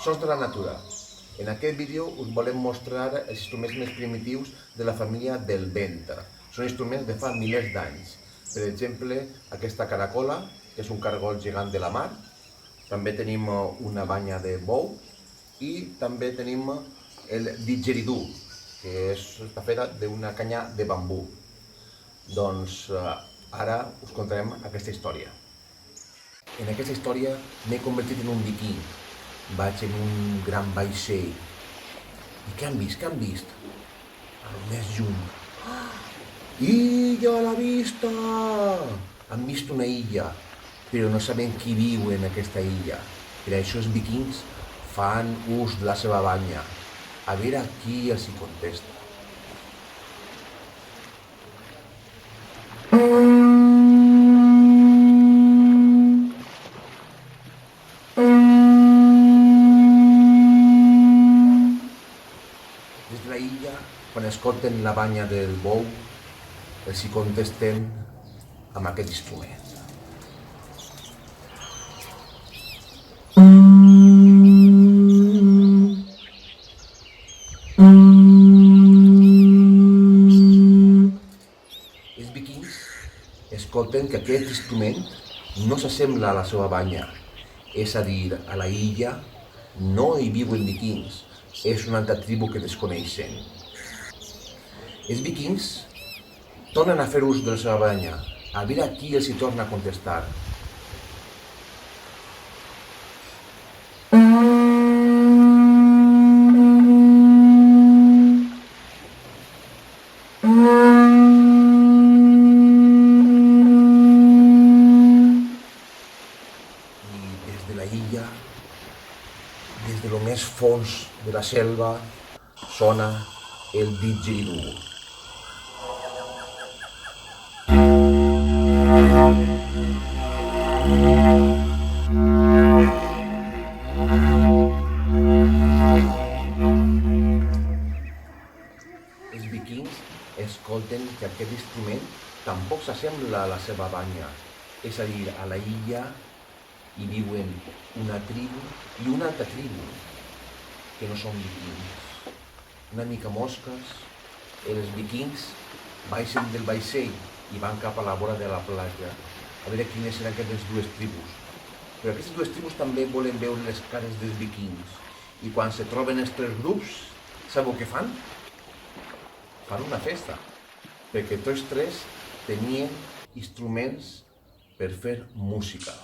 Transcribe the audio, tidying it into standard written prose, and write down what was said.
Sons de la natura. En aquest vídeo us volem mostrar els instruments més primitius de la família del vent. Són instruments de fa milers d'anys. Per exemple, aquesta caracola, que és un cargol gegant de la mar. També tenim una banya de bou i també tenim el didgeridú, que està feta d'una canya de bambú. Doncs ara us contarem aquesta història. En aquesta història m'he convertit en un viking. Vaig en un gran vaixell. I què han vist? Què han vist? A lo més lluny. Illa a la vista! Han vist una illa, però no saben qui viu en aquesta illa. Per això els vikings fan ús de la seva banya. A veure qui els hi contesta. Des de la illa, quan escolten la banya del bou, els hi contesten amb aquest instrument. Els vikings escolten que aquest instrument no s'assembla a la seva banya, és a dir, a la illa no hi viuen vikings, és una altra tribu que desconeixen. Els vikings tornen a fer ús de la seva banya, a veure qui els hi torna a contestar. Des de la illa, des de lo més fons de la selva, sona el didgeridú. Els vikings escolten que aquest instrument tampoc s'assembla a la seva banya, és a dir, a la illa hi viuen una tribu i una altra tribu, que no són vikings. Una mica mosques, els vikings baixen del vaixell i van cap a la vora de la platja, a veure quines seran aquestes dues tribus. Però aquestes dues tribus també volen veure les cares dels vikings, i quan se troben els tres grups, sabeu què fan? Fan una festa, perquè tots tres tenien instruments per fer música.